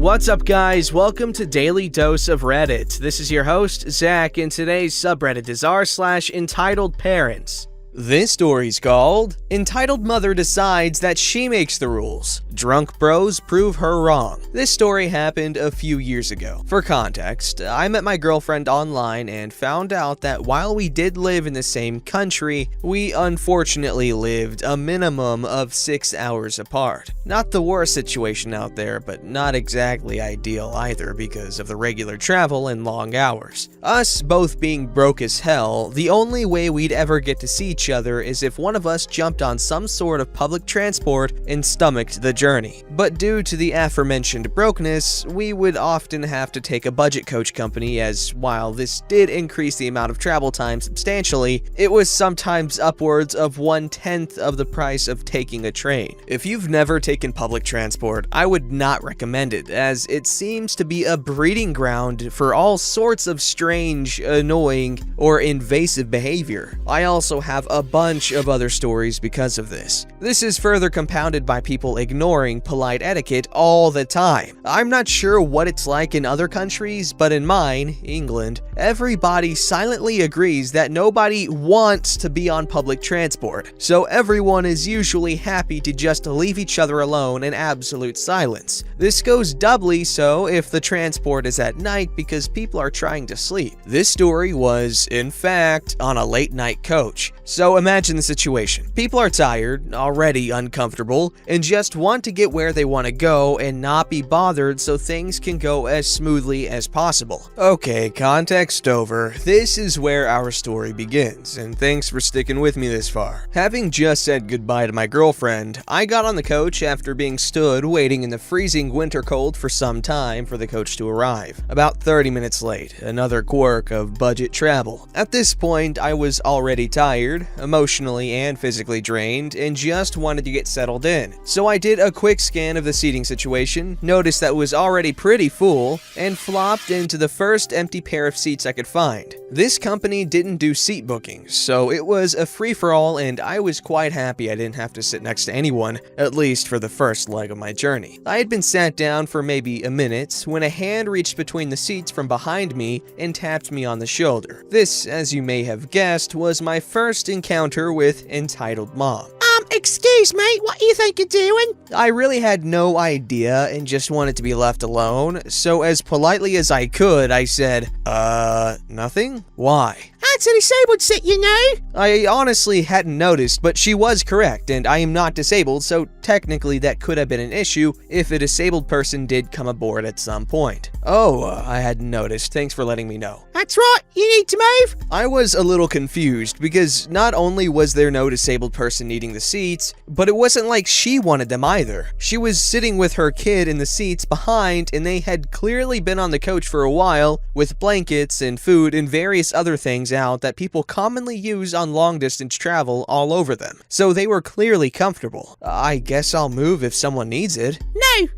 What's up, guys? Welcome to Daily Dose of Reddit. This is your host, Zach, and today's subreddit is r/EntitledParents. This story's called Entitled Mother Decides That She Makes the Rules. Drunk Bros Prove Her Wrong. This story happened a few years ago. For context, I met my girlfriend online and found out that while we did live in the same country, we unfortunately lived a minimum of 6 hours apart. Not the worst situation out there, but not exactly ideal either because of the regular travel and long hours. Us both being broke as hell, the only way we'd ever get to see each other is if one of us jumped on some sort of public transport and stomached the journey. But due to the aforementioned brokenness, we would often have to take a budget coach company, as while this did increase the amount of travel time substantially, it was sometimes upwards of 1/10 of the price of taking a train. If you've never taken public transport, I would not recommend it, as it seems to be a breeding ground for all sorts of strange, annoying, or invasive behavior. I also have a bunch of other stories because of this. This is further compounded by people ignoring polite etiquette all the time. I'm not sure what it's like in other countries, but in mine, England, everybody silently agrees that nobody wants to be on public transport, so everyone is usually happy to just leave each other alone in absolute silence. This goes doubly so if the transport is at night because people are trying to sleep. This story was, in fact, on a late night coach. So imagine the situation. People are tired, already uncomfortable, and just want to get where they want to go and not be bothered so things can go as smoothly as possible. Okay, context over. This is where our story begins, and thanks for sticking with me this far. Having just said goodbye to my girlfriend, I got on the coach after being stood waiting in the freezing winter cold for some time for the coach to arrive. About 30 minutes late, another quirk of budget travel. At this point, I was already tired, emotionally and physically drained, and just wanted to get settled in. So I did a quick scan of the seating situation, noticed that it was already pretty full, and flopped into the first empty pair of seats I could find. This company didn't do seat bookings, so it was a free-for-all, and I was quite happy I didn't have to sit next to anyone, at least for the first leg of my journey. I had been sat down for maybe a minute when a hand reached between the seats from behind me and tapped me on the shoulder. This, as you may have guessed, was my first encounter with entitled mom. Excuse me, what do you think you're doing? I really had no idea and just wanted to be left alone, so as politely as I could, I said, nothing? Why? That's a disabled seat, you know. I honestly hadn't noticed, but she was correct, and I am not disabled, so technically that could have been an issue if a disabled person did come aboard at some point. Oh, I hadn't noticed. Thanks for letting me know. That's right, you need to move. I was a little confused because not only was there no disabled person needing the seats, but it wasn't like she wanted them either. She was sitting with her kid in the seats behind, and they had clearly been on the coach for a while, with blankets and food and various other things out that people commonly use on long-distance travel all over them. So they were clearly comfortable. I guess I'll move if someone needs it.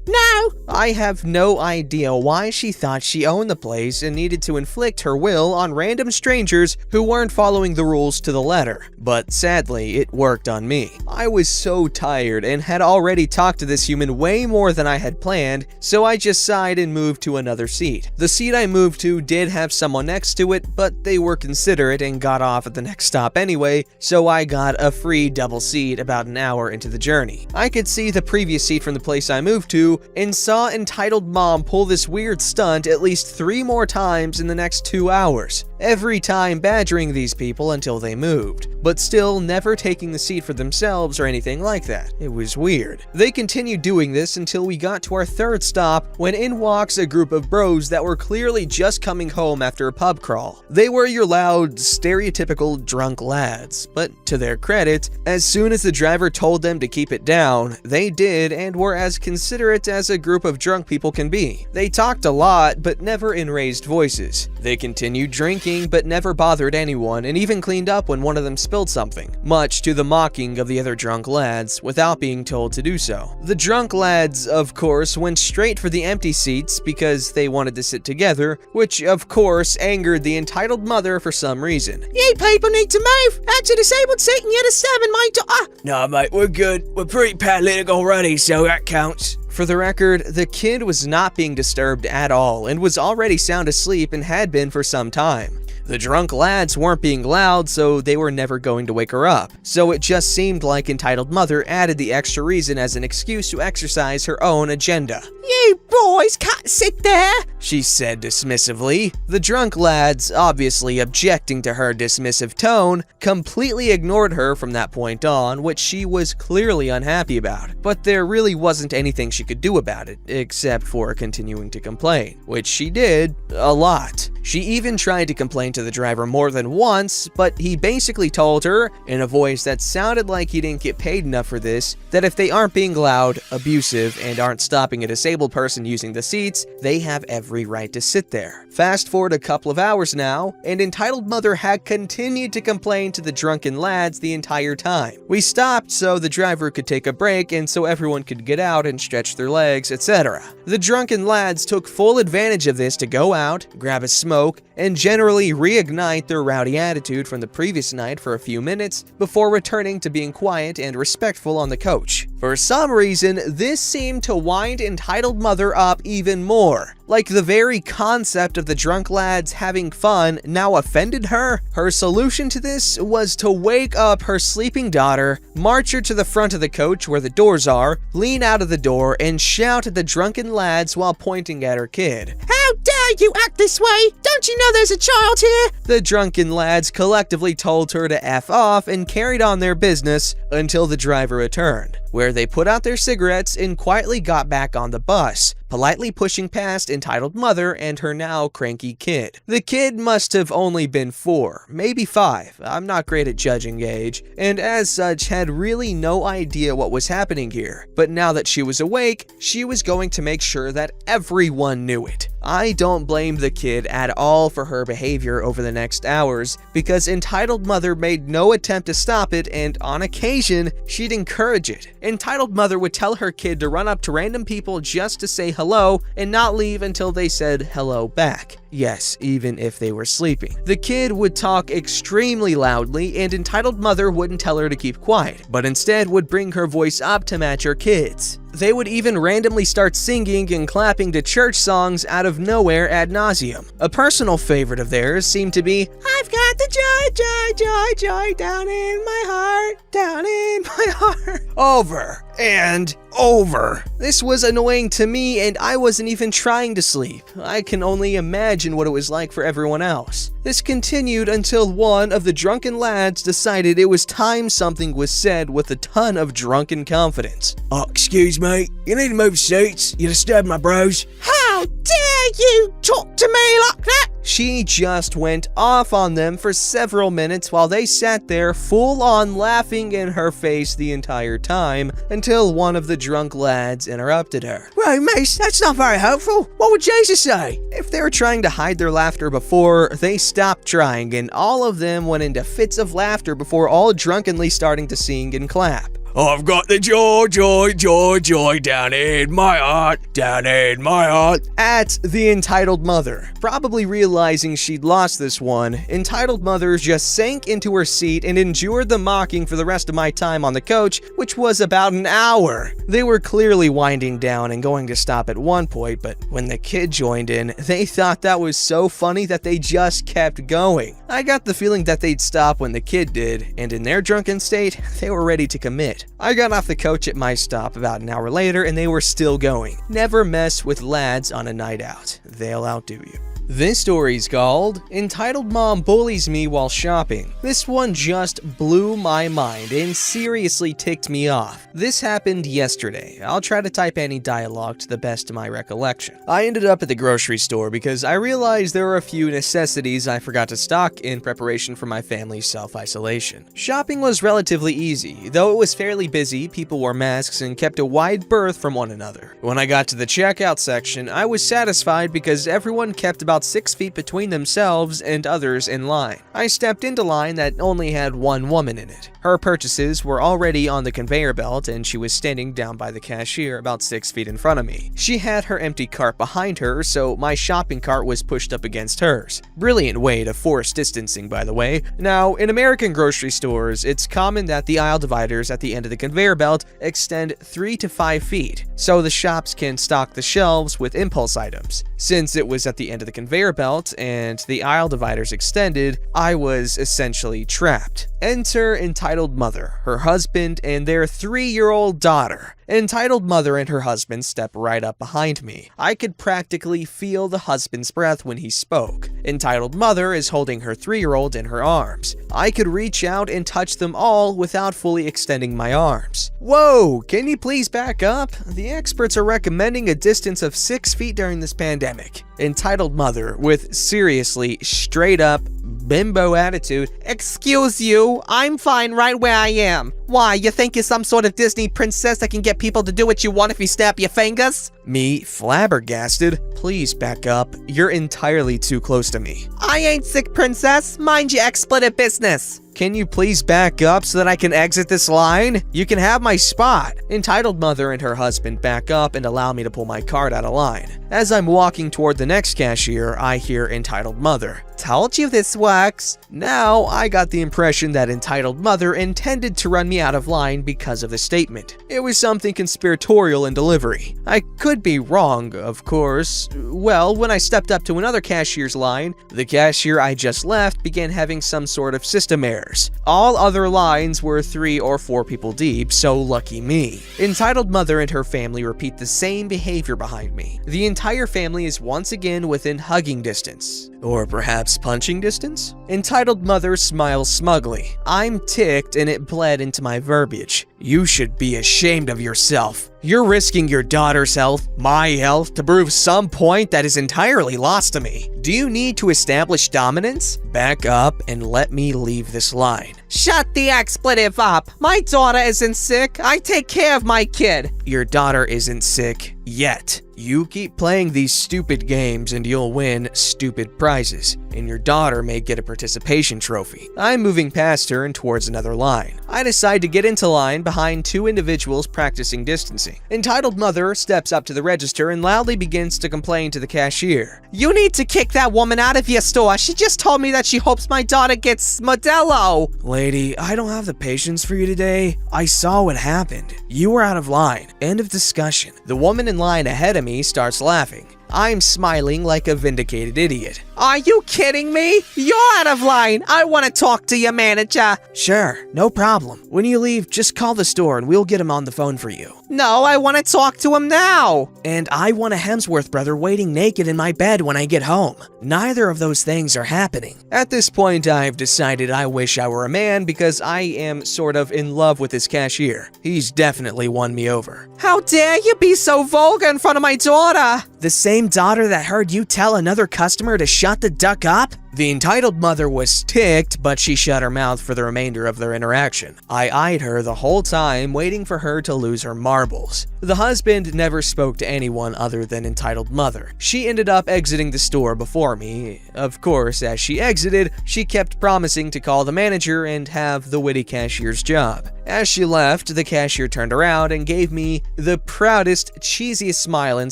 No. I have no idea why she thought she owned the place and needed to inflict her will on random strangers who weren't following the rules to the letter. But sadly, it worked on me. I was so tired and had already talked to this human way more than I had planned, so I just sighed and moved to another seat. The seat I moved to did have someone next to it, but they were considerate and got off at the next stop anyway, so I got a free double seat about an hour into the journey. I could see the previous seat from the place I moved to and saw entitled mom pull this weird stunt at least 3 more times in the next 2 hours, every time badgering these people until they moved, but still never taking the seat for themselves or anything like that. It was weird. They continued doing this until we got to our 3rd stop, when in walks a group of bros that were clearly just coming home after a pub crawl. They were your loud, stereotypical drunk lads, but to their credit, as soon as the driver told them to keep it down, they did and were as considerate as a group of drunk people can be. They talked a lot, but never in raised voices. They continued drinking, but never bothered anyone, and even cleaned up when one of them spilled something, much to the mocking of the other drunk lads, without being told to do so. The drunk lads, of course, went straight for the empty seats because they wanted to sit together, which of course angered the entitled mother for some reason. You people need to move. That's a disabled seat and you're the 7, mate. No, mate, we're good. We're pretty paralytic already, so that counts. For the record, the kid was not being disturbed at all and was already sound asleep and had been for some time. The drunk lads weren't being loud, so they were never going to wake her up. So it just seemed like entitled mother added the extra reason as an excuse to exercise her own agenda. You boys can't sit there, she said dismissively. The drunk lads, obviously objecting to her dismissive tone, completely ignored her from that point on, which she was clearly unhappy about. But there really wasn't anything she could do about it, except for continuing to complain, which she did a lot. She even tried to complain to the driver more than once, but he basically told her, in a voice that sounded like he didn't get paid enough for this, that if they aren't being loud, abusive, and aren't stopping a disabled person using the seats, they have every right to sit there. Fast forward a couple of hours now, and entitled mother had continued to complain to the drunken lads the entire time. We stopped so the driver could take a break and so everyone could get out and stretch their legs, etc. The drunken lads took full advantage of this to go out, grab a smoke, and generally reignite their rowdy attitude from the previous night for a few minutes before returning to being quiet and respectful on the coach. For some reason, this seemed to wind entitled mother up even more. Like the very concept of the drunk lads having fun now offended her. Her solution to this was to wake up her sleeping daughter, march her to the front of the coach where the doors are, lean out of the door, and shout at the drunken lads while pointing at her kid. How dare you act this way? Don't you know there's a child here? The drunken lads collectively told her to F off and carried on their business until the driver returned, where they put out their cigarettes and quietly got back on the bus, politely pushing past entitled mother and her now cranky kid. The kid must have only been 4, maybe 5, I'm not great at judging age, and as such had really no idea what was happening here. But now that she was awake, she was going to make sure that everyone knew it. I don't blame the kid at all for her behavior over the next hours, because entitled mother made no attempt to stop it, and on occasion, she'd encourage it. Entitled mother would tell her kid to run up to random people just to say hello and not leave until they said hello back. Yes, even if they were sleeping. The kid would talk extremely loudly, and entitled mother wouldn't tell her to keep quiet, but instead would bring her voice up to match her kids. They would even randomly start singing and clapping to church songs out of nowhere ad nauseum. A personal favorite of theirs seemed to be, "I've got the joy, joy, joy, joy down in my heart, down in my heart," over and over. This was annoying to me, and I wasn't even trying to sleep. I can only imagine what it was like for everyone else. This continued until one of the drunken lads decided it was time something was said with a ton of drunken confidence. Excuse me, you need to move seats. You disturbed my bros. How dare you talk to me like that? She just went off on them for several minutes while they sat there full on laughing in her face the entire time until one of the drunk lads interrupted her. Well, miss, that's not very helpful. What would Jesus say? If they were trying to hide their laughter before, they stopped trying, and all of them went into fits of laughter before all drunkenly starting to sing and clap. I've got the joy, joy, joy, joy down in my heart, down in my heart. At the entitled mother. Probably realizing she'd lost this one, entitled mother just sank into her seat and endured the mocking for the rest of my time on the coach, which was about an hour. They were clearly winding down and going to stop at one point, but when the kid joined in, they thought that was so funny that they just kept going. I got the feeling that they'd stop when the kid did, and in their drunken state, they were ready to commit. I got off the coach at my stop about an hour later and they were still going. Never mess with lads on a night out. They'll outdo you. This story's called Entitled Mom Bullies Me While Shopping. This one just blew my mind and seriously ticked me off. This happened yesterday. I'll try to type any dialogue to the best of my recollection. I ended up at the grocery store because I realized there were a few necessities I forgot to stock in preparation for my family's self-isolation. Shopping was relatively easy. Though it was fairly busy, people wore masks and kept a wide berth from one another. When I got to the checkout section, I was satisfied because everyone kept about about 6 feet between themselves and others in line. I stepped into line that only had one woman in it. Her purchases were already on the conveyor belt and she was standing down by the cashier about 6 feet in front of me. She had her empty cart behind her, so my shopping cart was pushed up against hers. Brilliant way to force distancing, by the way. Now, in American grocery stores, it's common that the aisle dividers at the end of the conveyor belt extend 3 to 5 feet, so the shops can stock the shelves with impulse items. Since it was at the end of the conveyor belt and the aisle dividers extended, I was essentially trapped. Enter entitled mother, her husband, and their 3-year-old daughter. Entitled mother and her husband step right up behind me. I could practically feel the husband's breath when he spoke. Entitled mother is holding her 3-year-old in her arms. I could reach out and touch them all without fully extending my arms. Whoa, can you please back up? The experts are recommending a distance of 6 feet during this pandemic. Entitled mother with seriously straight up bimbo attitude. Excuse you, I'm fine right where I am. Why, you think you're some sort of Disney princess that can get people to do what you want if you snap your fingers? Me flabbergasted. Please back up. You're entirely too close to me. I ain't sick, princess. Mind your expletive business. Can you please back up so that I can exit this line? You can have my spot. Entitled mother and her husband back up and allow me to pull my cart out of line. As I'm walking toward the next cashier, I hear entitled mother. Told you this works. Now, I got the impression that entitled mother intended to run me out of line because of the statement. It was something conspiratorial in delivery. I could be wrong, of course. Well, when I stepped up to another cashier's line, the cashier I just left began having some sort of system errors. All other lines were 3 or 4 people deep, so lucky me. Entitled mother and her family repeat the same behavior behind me. The entire family is once again within hugging distance. Or perhaps punching distance? Entitled mother smiles smugly. I'm ticked and it bled into my verbiage. You should be ashamed of yourself. You're risking your daughter's health, my health, to prove some point that is entirely lost to me. Do you need to establish dominance? Back up and let me leave this line. Shut the expletive up. My daughter isn't sick. I take care of my kid. Your daughter isn't sick yet. You keep playing these stupid games and you'll win stupid prizes, and your daughter may get a participation trophy. I'm moving past her and towards another line. I decide to get into line behind 2 individuals practicing distancing. Entitled mother steps up to the register and loudly begins to complain to the cashier. You need to kick that woman out of your store. She just told me that she hopes my daughter gets Modelo. Lady, I don't have the patience for you today. I saw what happened. You were out of line. End of discussion. The woman in line ahead of me starts laughing. I'm smiling like a vindicated idiot. Are you kidding me? You're out of line. I want to talk to your manager. Sure, no problem. When you leave, just call the store and we'll get him on the phone for you. No, I want to talk to him now. And I want a Hemsworth brother waiting naked in my bed when I get home. Neither of those things are happening. At this point, I've decided I wish I were a man because I am sort of in love with this cashier. He's definitely won me over. How dare you be so vulgar in front of my daughter? The same daughter that heard you tell another customer to shut the duck up? The entitled mother was ticked, but she shut her mouth for the remainder of their interaction. I eyed her the whole time, waiting for her to lose her marbles. The husband never spoke to anyone other than entitled mother. She ended up exiting the store before me. Of course, as she exited, she kept promising to call the manager and have the witty cashier's job. As she left, the cashier turned around and gave me the proudest, cheesiest smile and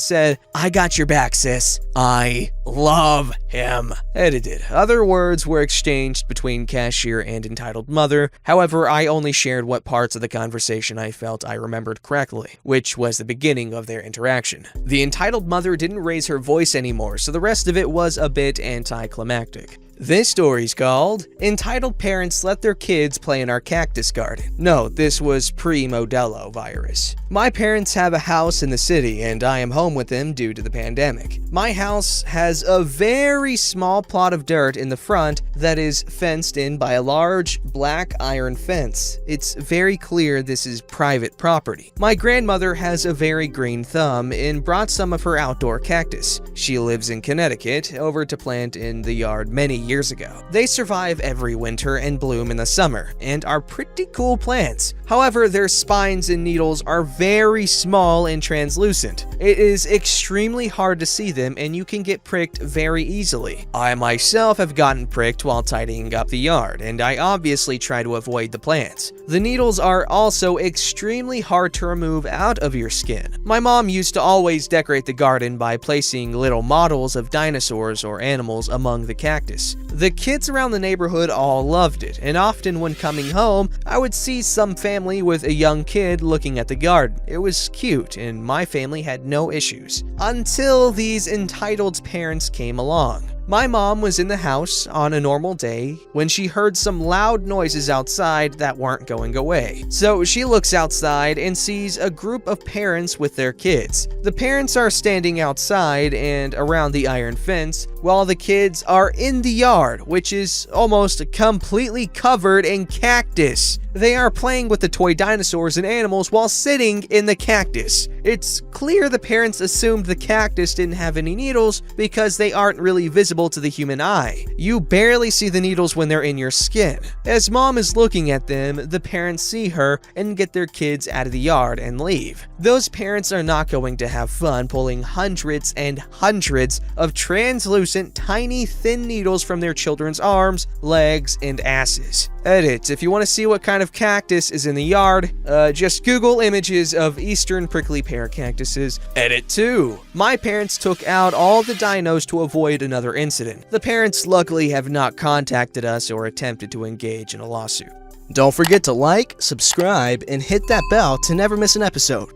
said, "I got your back, sis. I love him." Edited. Other words were exchanged between cashier and entitled mother. However, I only shared what parts of the conversation I felt I remembered correctly, which was the beginning of their interaction. The entitled mother didn't raise her voice anymore, so the rest of it was a bit anticlimactic. This story's called Entitled Parents Let Their Kids Play in Our Cactus Garden. No, this was pre-Modelo virus. My parents have a house in the city and I am home with them due to the pandemic. My house has a very small plot of dirt in the front that is fenced in by a large black iron fence. It's very clear this is private property. My grandmother has a very green thumb and brought some of her outdoor cactus. She lives in Connecticut over to plant in the yard many years ago. They survive every winter and bloom in the summer, and are pretty cool plants. However, their spines and needles are very small and translucent. It is extremely hard to see them, and you can get pricked very easily. I myself have gotten pricked while tidying up the yard, and I obviously try to avoid the plants. The needles are also extremely hard to remove out of your skin. My mom used to always decorate the garden by placing little models of dinosaurs or animals among the cactus. The kids around the neighborhood all loved it, and often when coming home, I would see some family with a young kid looking at the garden. It was cute, and my family had no issues. Until these entitled parents came along. My mom was in the house on a normal day when she heard some loud noises outside that weren't going away. So she looks outside and sees a group of parents with their kids. The parents are standing outside and around the iron fence, while the kids are in the yard, which is almost completely covered in cactus. They are playing with the toy dinosaurs and animals while sitting in the cactus. It's clear the parents assumed the cactus didn't have any needles because they aren't really visible to the human eye. You barely see the needles when they're in your skin. As mom is looking at them, the parents see her and get their kids out of the yard and leave. Those parents are not going to have fun pulling hundreds and hundreds of translucent, tiny, thin needles from their children's arms, legs, and asses. Edit: if you want to see what kind of cactus is in the yard, just Google images of eastern prickly pear cactuses. Edit 2. My parents took out all the dinos to avoid another incident. The parents luckily have not contacted us or attempted to engage in a lawsuit. Don't forget to like, subscribe, and hit that bell to never miss an episode.